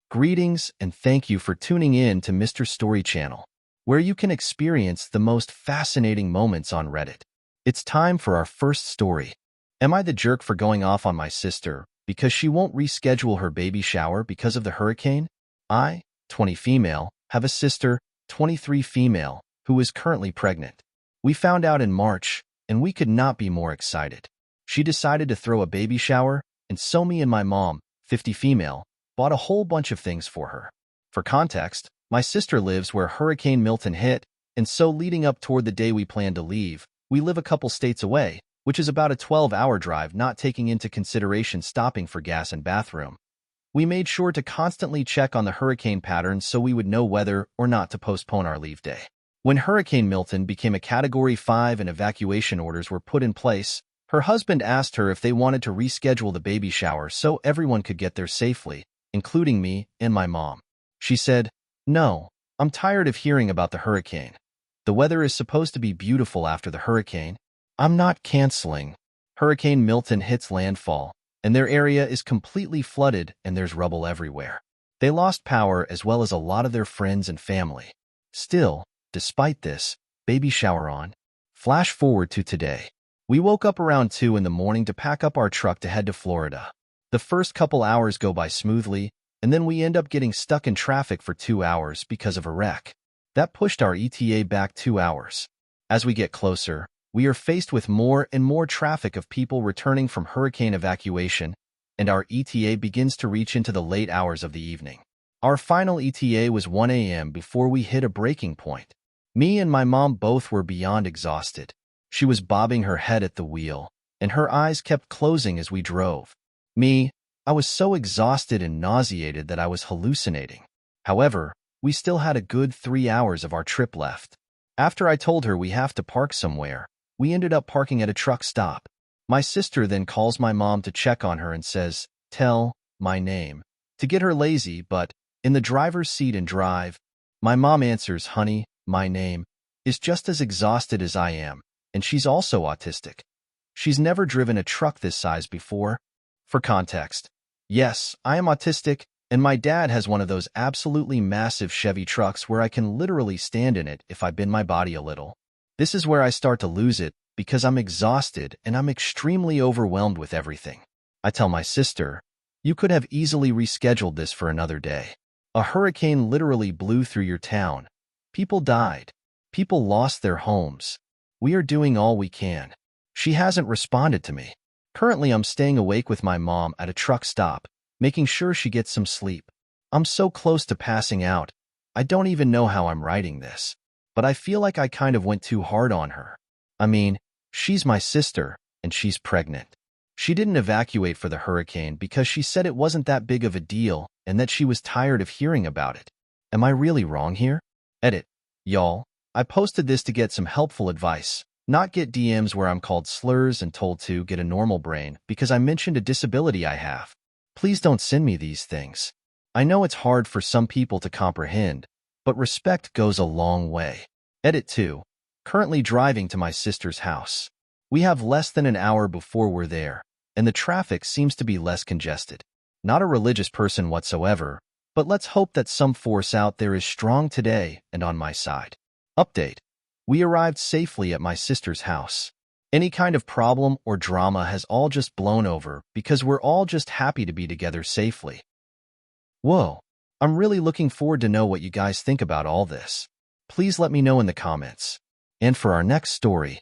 Greetings and thank you for tuning in to Mr. Story Channel, where you can experience the most fascinating moments on Reddit. It's time for our first story. Am I the jerk for going off on my sister because she won't reschedule her baby shower because of the hurricane? I, 20 female, have a sister, 23 female, who is currently pregnant. We found out in March, and we could not be more excited. She decided to throw a baby shower, and so me and my mom, 50 female, bought a whole bunch of things for her. For context, my sister lives where Hurricane Milton hit, and so leading up toward the day we plan to leave, we live a couple states away, which is about a 12-hour drive, not taking into consideration stopping for gas and bathroom. We made sure to constantly check on the hurricane patterns so we would know whether or not to postpone our leave day. When Hurricane Milton became a Category 5 and evacuation orders were put in place, her husband asked her if they wanted to reschedule the baby shower so everyone could get there safely, including me and my mom. She said, "No, I'm tired of hearing about the hurricane. The weather is supposed to be beautiful after the hurricane. I'm not canceling." Hurricane Milton hits landfall, and their area is completely flooded and there's rubble everywhere. They lost power as well as a lot of their friends and family. Still, despite this, baby shower on. Flash forward to today. We woke up around 2 in the morning to pack up our truck to head to Florida. The first couple hours go by smoothly, and then we end up getting stuck in traffic for 2 hours because of a wreck. That pushed our ETA back 2 hours. As we get closer, we are faced with more and more traffic of people returning from hurricane evacuation, and our ETA begins to reach into the late hours of the evening. Our final ETA was 1 a.m. before we hit a breaking point. Me and my mom both were beyond exhausted. She was bobbing her head at the wheel, and her eyes kept closing as we drove. Me, I was so exhausted and nauseated that I was hallucinating. However, we still had a good 3 hours of our trip left. After I told her we have to park somewhere, we ended up parking at a truck stop. My sister then calls my mom to check on her and says, "Tell my name," to get her lazy, but in the driver's seat and drive. My mom answers, "Honey, my name," is just as exhausted as I am, and she's also autistic. She's never driven a truck this size before. For context, yes, I am autistic, and my dad has one of those absolutely massive Chevy trucks where I can literally stand in it if I bend my body a little. This is where I start to lose it because I'm exhausted and I'm extremely overwhelmed with everything. I tell my sister, "You could have easily rescheduled this for another day. A hurricane literally blew through your town. People died. People lost their homes. We are doing all we can." She hasn't responded to me. Currently, I'm staying awake with my mom at a truck stop, making sure she gets some sleep. I'm so close to passing out. I don't even know how I'm writing this, but I feel like I kind of went too hard on her. I mean, she's my sister, and she's pregnant. She didn't evacuate for the hurricane because she said it wasn't that big of a deal and that she was tired of hearing about it. Am I really wrong here? Edit. Y'all, I posted this to get some helpful advice, not get DMs where I'm called slurs and told to get a normal brain because I mentioned a disability I have. Please don't send me these things. I know it's hard for some people to comprehend, but respect goes a long way. Edit 2. Currently driving to my sister's house. We have less than an hour before we're there, and the traffic seems to be less congested. Not a religious person whatsoever, but let's hope that some force out there is strong today and on my side. Update. We arrived safely at my sister's house. Any kind of problem or drama has all just blown over because we're all just happy to be together safely. Whoa, I'm really looking forward to know what you guys think about all this. Please let me know in the comments. And for our next story,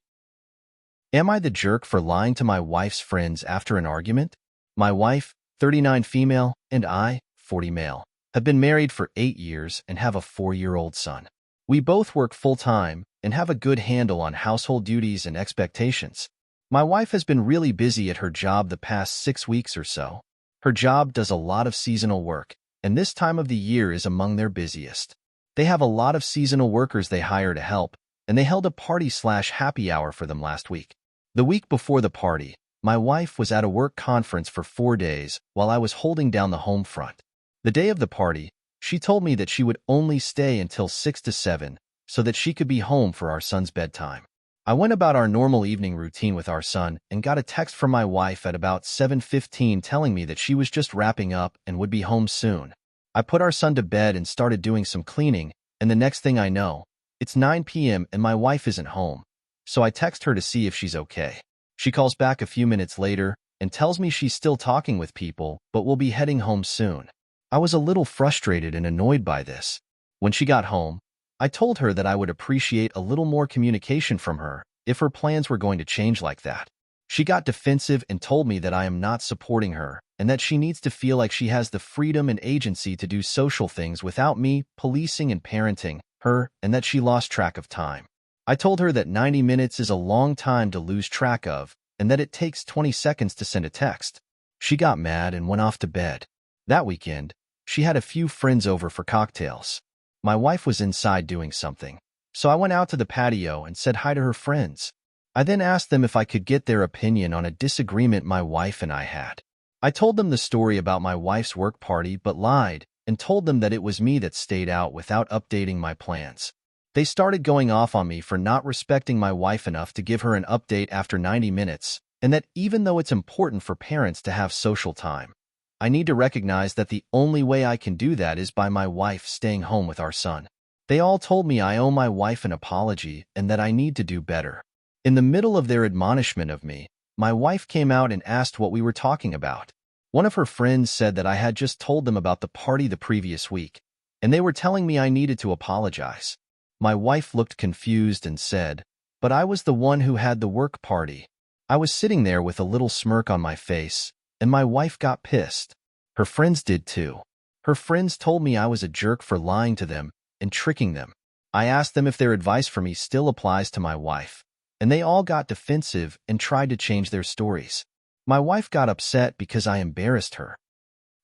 am I the jerk for lying to my wife's friends after an argument? My wife, 39 female, and I, 40 male, have been married for 8 years and have a 4-year-old son. We both work full-time and have a good handle on household duties and expectations. My wife has been really busy at her job the past 6 weeks or so. Her job does a lot of seasonal work, and this time of the year is among their busiest. They have a lot of seasonal workers they hire to help, and they held a party/happy hour for them last week. The week before the party, my wife was at a work conference for 4 days while I was holding down the home front. The day of the party, she told me that she would only stay until 6 to 7 so that she could be home for our son's bedtime. I went about our normal evening routine with our son and got a text from my wife at about 7:15 telling me that she was just wrapping up and would be home soon. I put our son to bed and started doing some cleaning, and the next thing I know, it's 9 p.m. and my wife isn't home. So I text her to see if she's okay. She calls back a few minutes later and tells me she's still talking with people, but will be heading home soon. I was a little frustrated and annoyed by this. When she got home, I told her that I would appreciate a little more communication from her if her plans were going to change like that. She got defensive and told me that I am not supporting her and that she needs to feel like she has the freedom and agency to do social things without me policing and parenting her, and that she lost track of time. I told her that 90 minutes is a long time to lose track of and that it takes 20 seconds to send a text. She got mad and went off to bed. That weekend, she had a few friends over for cocktails. My wife was inside doing something, so I went out to the patio and said hi to her friends. I then asked them if I could get their opinion on a disagreement my wife and I had. I told them the story about my wife's work party but lied and told them that it was me that stayed out without updating my plans. They started going off on me for not respecting my wife enough to give her an update after 90 minutes, and that even though it's important for parents to have social time, I need to recognize that the only way I can do that is by my wife staying home with our son. They all told me I owe my wife an apology and that I need to do better. In the middle of their admonishment of me, my wife came out and asked what we were talking about. One of her friends said that I had just told them about the party the previous week, and they were telling me I needed to apologize. My wife looked confused and said, "But I was the one who had the work party." I was sitting there with a little smirk on my face, and my wife got pissed. Her friends did too. Her friends told me I was a jerk for lying to them and tricking them. I asked them if their advice for me still applies to my wife, and they all got defensive and tried to change their stories. My wife got upset because I embarrassed her.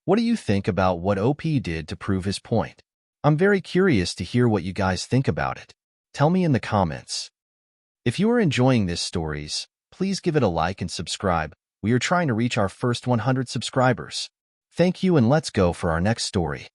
What do you think about what OP did to prove his point? I'm very curious to hear what you guys think about it. Tell me in the comments. If you are enjoying these stories, please give it a like and subscribe. We are trying to reach our first 100 subscribers. Thank you, and let's go for our next story.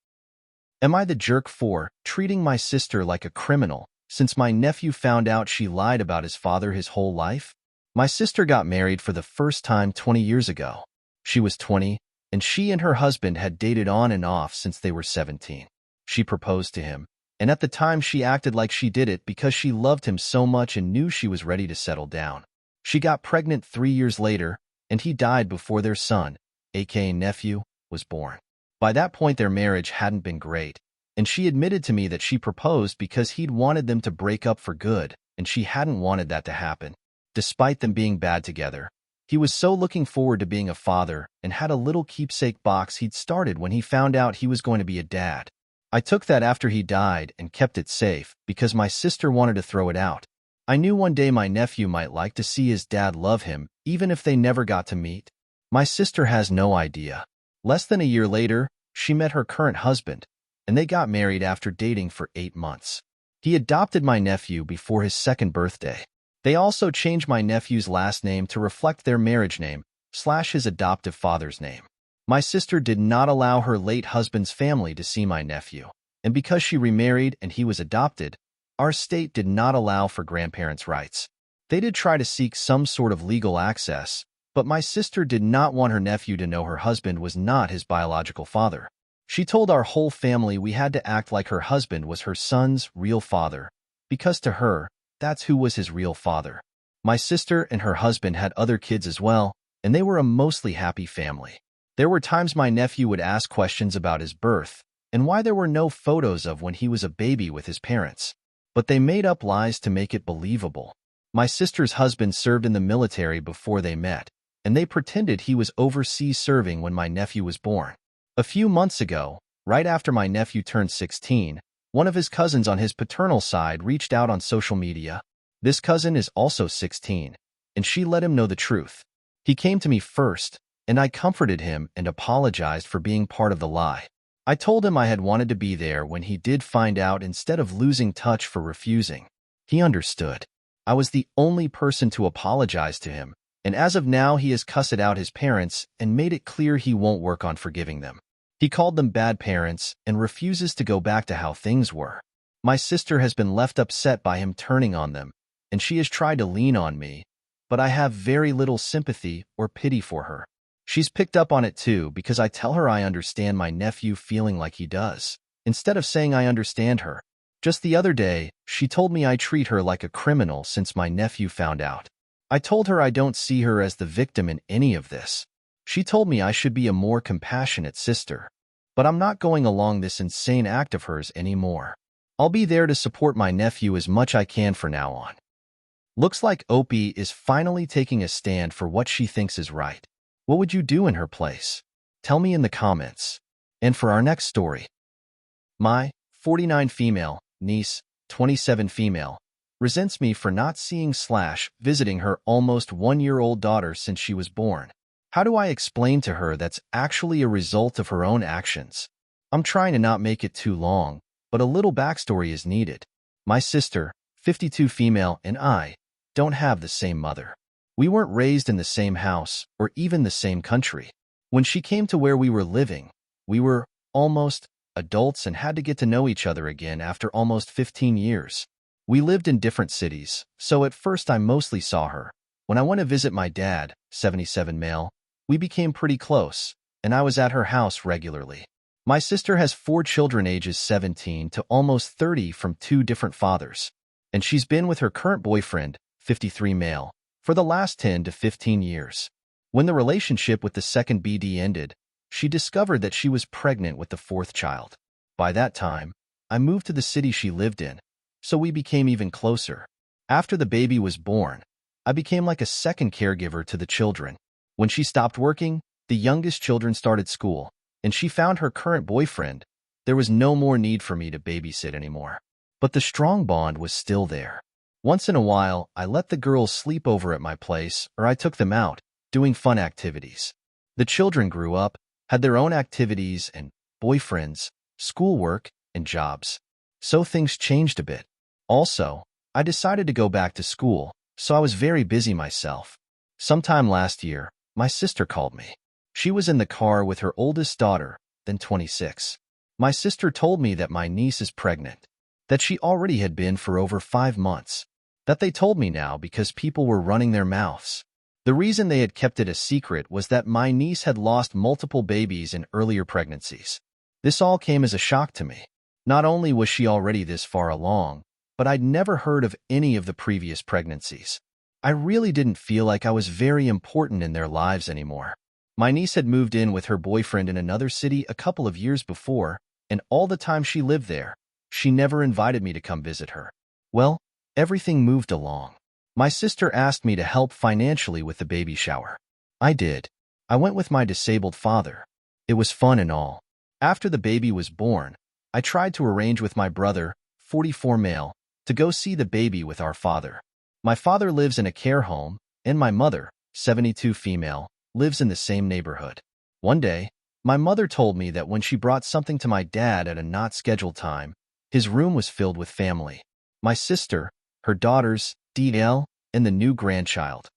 Am I the jerk for treating my sister like a criminal since my nephew found out she lied about his father his whole life? My sister got married for the first time 20 years ago. She was 20, and she and her husband had dated on and off since they were 17. She proposed to him, and at the time she acted like she did it because she loved him so much and knew she was ready to settle down. She got pregnant 3 years later, and he died before their son, aka nephew, was born. By that point their marriage hadn't been great, and she admitted to me that she proposed because he'd wanted them to break up for good, and she hadn't wanted that to happen. Despite them being bad together, he was so looking forward to being a father and had a little keepsake box he'd started when he found out he was going to be a dad. I took that after he died and kept it safe because my sister wanted to throw it out. I knew one day my nephew might like to see his dad love him, even if they never got to meet. My sister has no idea. Less than a year later, she met her current husband, and they got married after dating for 8 months. He adopted my nephew before his 2nd birthday. They also changed my nephew's last name to reflect their marriage name / his adoptive father's name. My sister did not allow her late husband's family to see my nephew, and because she remarried and he was adopted, our state did not allow for grandparents' rights. They did try to seek some sort of legal access, but my sister did not want her nephew to know her husband was not his biological father. She told our whole family we had to act like her husband was her son's real father, because to her, that's who was his real father. My sister and her husband had other kids as well, and they were a mostly happy family. There were times my nephew would ask questions about his birth and why there were no photos of when he was a baby with his parents, but they made up lies to make it believable. My sister's husband served in the military before they met, and they pretended he was overseas serving when my nephew was born. A few months ago, right after my nephew turned 16, one of his cousins on his paternal side reached out on social media. This cousin is also 16, and she let him know the truth. He came to me first, and I comforted him and apologized for being part of the lie. I told him I had wanted to be there when he did find out instead of losing touch for refusing. He understood. I was the only person to apologize to him, and as of now he has cussed out his parents and made it clear he won't work on forgiving them. He called them bad parents and refuses to go back to how things were. My sister has been left upset by him turning on them, and she has tried to lean on me, but I have very little sympathy or pity for her. She's picked up on it too because I tell her I understand my nephew feeling like he does, instead of saying I understand her. Just the other day, she told me I treat her like a criminal since my nephew found out. I told her I don't see her as the victim in any of this. She told me I should be a more compassionate sister. But I'm not going along this insane act of hers anymore. I'll be there to support my nephew as much I can from now on. Looks like Opie is finally taking a stand for what she thinks is right. What would you do in her place? Tell me in the comments. And for our next story, my 49 female niece, 27 female, resents me for not seeing / visiting her almost 1-year-old daughter since she was born. How do I explain to her that's actually a result of her own actions? I'm trying to not make it too long, but a little backstory is needed. My sister, 52 female, and I don't have the same mother. We weren't raised in the same house or even the same country. When she came to where we were living, we were almost adults and had to get to know each other again after almost 15 years. We lived in different cities, so at first I mostly saw her. When I went to visit my dad, 77 male, we became pretty close, and I was at her house regularly. My sister has 4 children ages 17 to almost 30 from 2 different fathers, and she's been with her current boyfriend, 53 male, for the last 10 to 15 years. When the relationship with the second BD ended, she discovered that she was pregnant with the 4th child. By that time, I moved to the city she lived in, so we became even closer. After the baby was born, I became like a second caregiver to the children. When she stopped working, the youngest children started school, and she found her current boyfriend. There was no more need for me to babysit anymore. But the strong bond was still there. Once in a while, I let the girls sleep over at my place, or I took them out, doing fun activities. The children grew up, had their own activities and boyfriends, schoolwork, and jobs. So things changed a bit. Also, I decided to go back to school, so I was very busy myself. Sometime last year, my sister called me. She was in the car with her oldest daughter, then 26. My sister told me that my niece is pregnant, that she already had been for over 5 months, that they told me now because people were running their mouths. The reason they had kept it a secret was that my niece had lost multiple babies in earlier pregnancies. This all came as a shock to me. Not only was she already this far along, but I'd never heard of any of the previous pregnancies. I really didn't feel like I was very important in their lives anymore. My niece had moved in with her boyfriend in another city a couple of years before, and all the time she lived there, she never invited me to come visit her. Well, everything moved along. My sister asked me to help financially with the baby shower. I did. I went with my disabled father. It was fun and all. After the baby was born, I tried to arrange with my brother, 44 male, to go see the baby with our father. My father lives in a care home, and my mother, 72 female, lives in the same neighborhood. One day, my mother told me that when she brought something to my dad at a not scheduled time, his room was filled with family. My sister, her daughters, DL, and the new grandchild,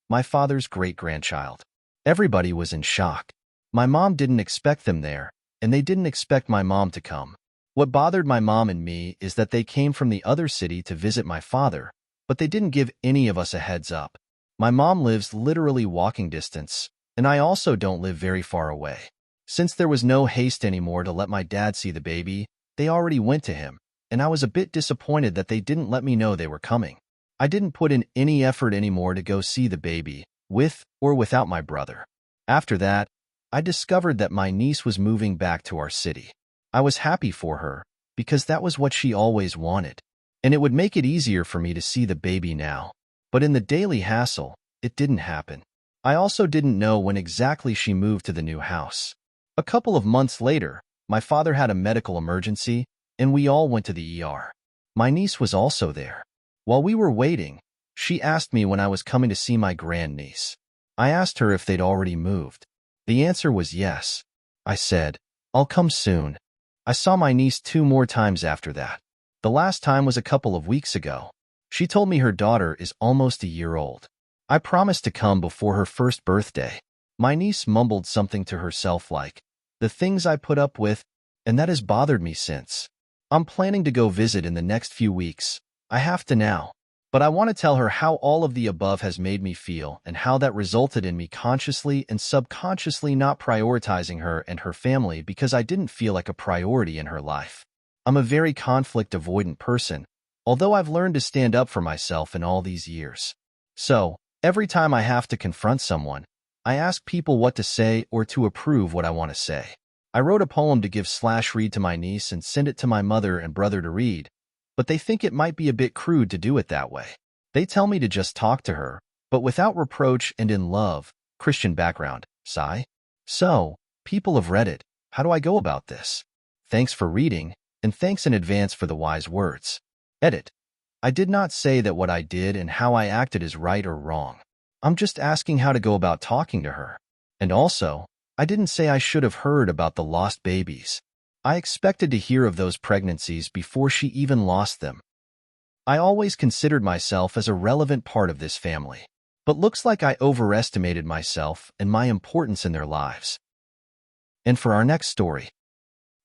my father's great-grandchild. Everybody was in shock. My mom didn't expect them there, and they didn't expect my mom to come. What bothered my mom and me is that they came from the other city to visit my father, but they didn't give any of us a heads up. My mom lives literally walking distance, and I also don't live very far away. Since there was no haste anymore to let my dad see the baby, they already went to him, and I was a bit disappointed that they didn't let me know they were coming. I didn't put in any effort anymore to go see the baby, with or without my brother. After that, I discovered that my niece was moving back to our city. I was happy for her, because that was what she always wanted, and it would make it easier for me to see the baby now. But in the daily hassle, it didn't happen. I also didn't know when exactly she moved to the new house. A couple of months later, my father had a medical emergency, and we all went to the ER. My niece was also there. While we were waiting, she asked me when I was coming to see my grandniece. I asked her if they'd already moved. The answer was yes. I said, "I'll come soon." I saw my niece 2 more times after that. The last time was a couple of weeks ago. She told me her daughter is almost a year old. I promised to come before her first birthday. My niece mumbled something to herself like, "The things I put up with," and that has bothered me since. I'm planning to go visit in the next few weeks. I have to now. But I want to tell her how all of the above has made me feel and how that resulted in me consciously and subconsciously not prioritizing her and her family because I didn't feel like a priority in her life. I'm a very conflict-avoidant person, although I've learned to stand up for myself in all these years. So, every time I have to confront someone, I ask people what to say or to approve what I want to say. I wrote a poem to give/read to my niece and send it to my mother and brother to read, but they think it might be a bit crude to do it that way. They tell me to just talk to her, but without reproach and in love. Christian background, sigh. So, people of Reddit, how do I go about this? Thanks for reading, and thanks in advance for the wise words. Edit. I did not say that what I did and how I acted is right or wrong. I'm just asking how to go about talking to her. And also, I didn't say I should have heard about the lost babies. I expected to hear of those pregnancies before she even lost them. I always considered myself as a relevant part of this family, but looks like I overestimated myself and my importance in their lives. And for our next story,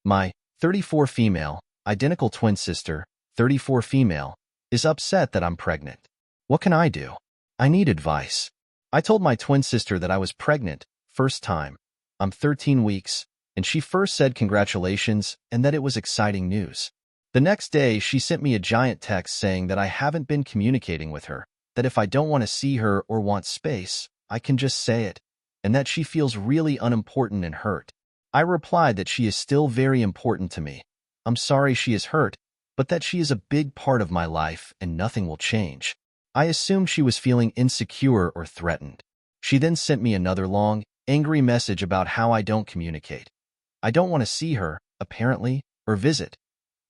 my 34 female, identical twin sister, 34 female, is upset that I'm pregnant. What can I do? I need advice. I told my twin sister that I was pregnant, first time. I'm 13 weeks, and she first said congratulations and that it was exciting news. The next day, she sent me a giant text saying that I haven't been communicating with her, that if I don't want to see her or want space, I can just say it, and that she feels really unimportant and hurt. I replied that she is still very important to me. I'm sorry she is hurt, but that she is a big part of my life and nothing will change. I assumed she was feeling insecure or threatened. She then sent me another long, angry message about how I don't communicate. I don't want to see her, apparently, or visit.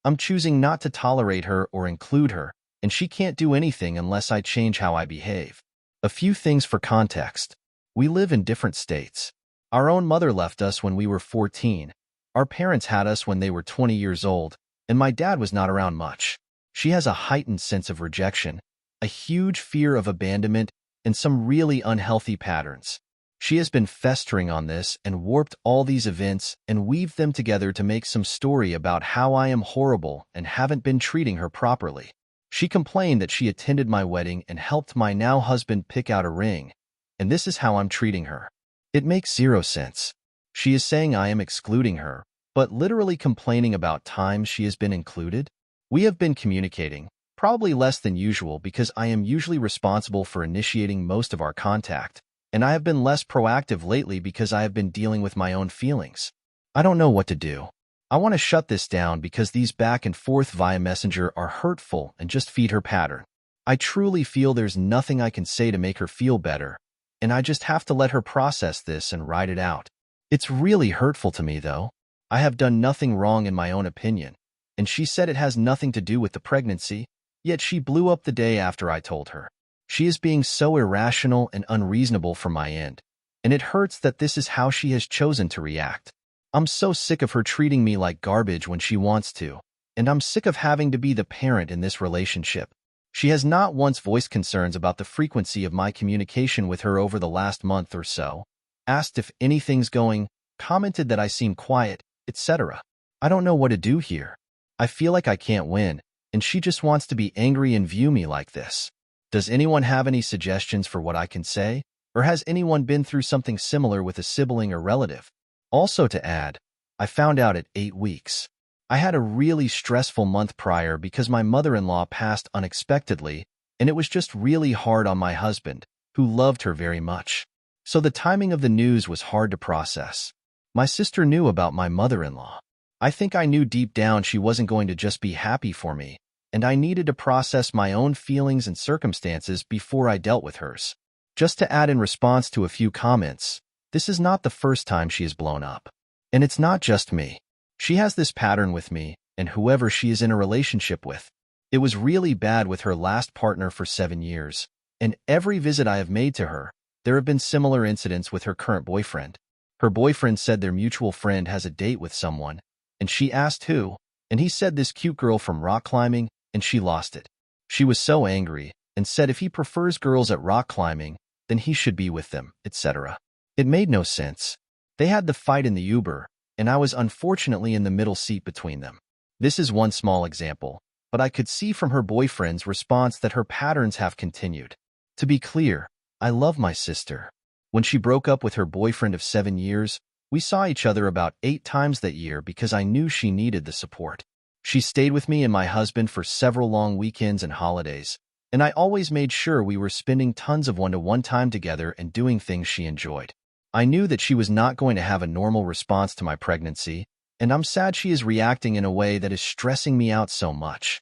I'm choosing not to tolerate her or include her, and she can't do anything unless I change how I behave. A few things for context. We live in different states. Our own mother left us when we were 14. Our parents had us when they were 20 years old, and my dad was not around much. She has a heightened sense of rejection, a huge fear of abandonment, and some really unhealthy patterns. She has been festering on this and warped all these events and weaved them together to make some story about how I am horrible and haven't been treating her properly. She complained that she attended my wedding and helped my now husband pick out a ring, and this is how I'm treating her. It makes zero sense. She is saying I am excluding her, but literally complaining about times she has been included. We have been communicating, probably less than usual because I am usually responsible for initiating most of our contact, and I have been less proactive lately because I have been dealing with my own feelings. I don't know what to do. I want to shut this down because these back and forth via Messenger are hurtful and just feed her pattern. I truly feel there's nothing I can say to make her feel better, and I just have to let her process this and ride it out. It's really hurtful to me, though. I have done nothing wrong in my own opinion, and she said it has nothing to do with the pregnancy, yet she blew up the day after I told her. She is being so irrational and unreasonable from my end, and it hurts that this is how she has chosen to react. I'm so sick of her treating me like garbage when she wants to, and I'm sick of having to be the parent in this relationship. She has not once voiced concerns about the frequency of my communication with her over the last month or so, asked if anything's going, commented that I seem quiet, etc. I don't know what to do here. I feel like I can't win, and she just wants to be angry and view me like this. Does anyone have any suggestions for what I can say? Or has anyone been through something similar with a sibling or relative? Also to add, I found out at 8 weeks. I had a really stressful month prior because my mother-in-law passed unexpectedly, and it was just really hard on my husband, who loved her very much. So the timing of the news was hard to process. My sister knew about my mother-in-law. I think I knew deep down she wasn't going to just be happy for me, and I needed to process my own feelings and circumstances before I dealt with hers. Just to add in response to a few comments, this is not the first time she has blown up. And it's not just me. She has this pattern with me and whoever she is in a relationship with. It was really bad with her last partner for 7 years, and every visit I have made to her, there have been similar incidents with her current boyfriend. Her boyfriend said their mutual friend has a date with someone, and she asked who, and he said this cute girl from rock climbing, and she lost it. She was so angry and said if he prefers girls at rock climbing, then he should be with them, etc. It made no sense. They had the fight in the Uber, and I was unfortunately in the middle seat between them. This is one small example, but I could see from her boyfriend's response that her patterns have continued. To be clear, I love my sister. When she broke up with her boyfriend of 7 years, we saw each other about 8 times that year because I knew she needed the support. She stayed with me and my husband for several long weekends and holidays, and I always made sure we were spending tons of one-to-one time together and doing things she enjoyed. I knew that she was not going to have a normal response to my pregnancy, and I'm sad she is reacting in a way that is stressing me out so much.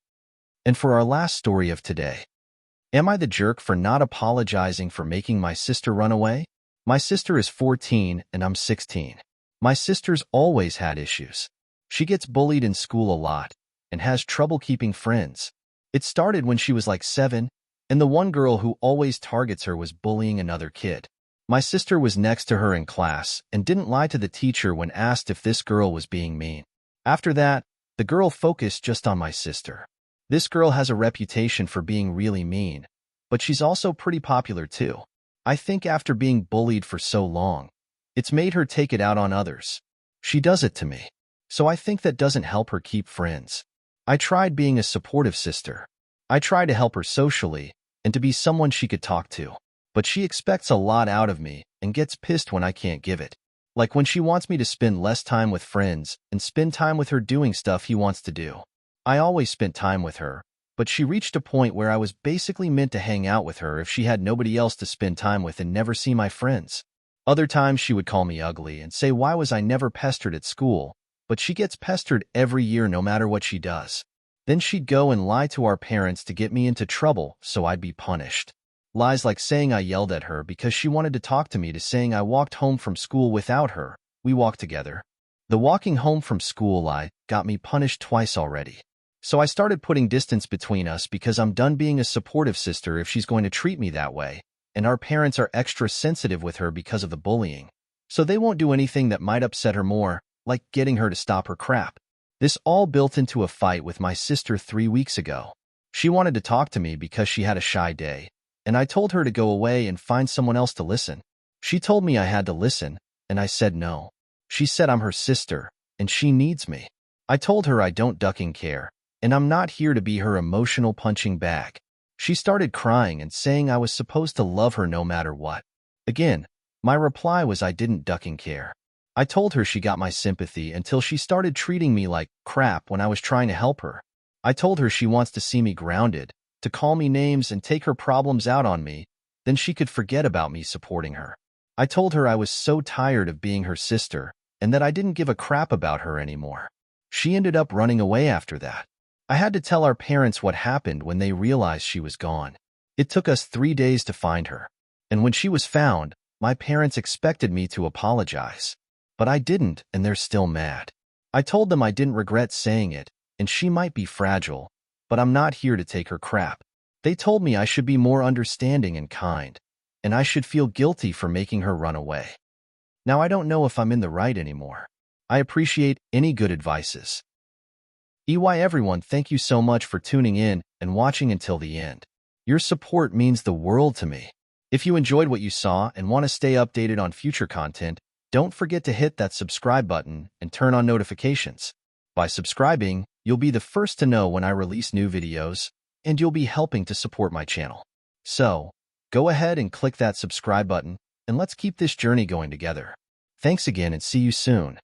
And for our last story of today, am I the jerk for not apologizing for making my sister run away? My sister is 14 and I'm 16. My sister's always had issues. She gets bullied in school a lot and has trouble keeping friends. It started when she was like 7, and the one girl who always targets her was bullying another kid. My sister was next to her in class and didn't lie to the teacher when asked if this girl was being mean. After that, the girl focused just on my sister. This girl has a reputation for being really mean, but she's also pretty popular too. I think after being bullied for so long, it's made her take it out on others. She does it to me, so I think that doesn't help her keep friends. I tried being a supportive sister. I try to help her socially and to be someone she could talk to. But she expects a lot out of me and gets pissed when I can't give it. Like when she wants me to spend less time with friends and spend time with her doing stuff he wants to do. I always spent time with her, but she reached a point where I was basically meant to hang out with her if she had nobody else to spend time with and never see my friends. Other times she would call me ugly and say why was I never pestered at school, but she gets pestered every year no matter what she does. Then she'd go and lie to our parents to get me into trouble so I'd be punished. Lies like saying I yelled at her because she wanted to talk to me to saying I walked home from school without her. We walked together. The walking home from school lie got me punished twice already. So I started putting distance between us because I'm done being a supportive sister if she's going to treat me that way, and our parents are extra sensitive with her because of the bullying. So they won't do anything that might upset her more, like getting her to stop her crap. This all built into a fight with my sister 3 weeks ago. She wanted to talk to me because she had a shy day, and I told her to go away and find someone else to listen. She told me I had to listen, and I said no. She said I'm her sister, and she needs me. I told her I don't ducking care, and I'm not here to be her emotional punching bag. She started crying and saying I was supposed to love her no matter what. Again, my reply was I didn't ducking care. I told her she got my sympathy until she started treating me like crap when I was trying to help her. I told her she wants to see me grounded, to call me names and take her problems out on me, then she could forget about me supporting her. I told her I was so tired of being her sister and that I didn't give a crap about her anymore. She ended up running away after that. I had to tell our parents what happened when they realized she was gone. It took us 3 days to find her, and when she was found, my parents expected me to apologize. But I didn't, and they're still mad. I told them I didn't regret saying it, and she might be fragile, but I'm not here to take her crap. They told me I should be more understanding and kind, and I should feel guilty for making her run away. Now I don't know if I'm in the right anymore. I appreciate any good advices. Everyone, thank you so much for tuning in and watching until the end. Your support means the world to me. If you enjoyed what you saw and want to stay updated on future content, don't forget to hit that subscribe button and turn on notifications. By subscribing, you'll be the first to know when I release new videos, and you'll be helping to support my channel. So, go ahead and click that subscribe button, and let's keep this journey going together. Thanks again and see you soon.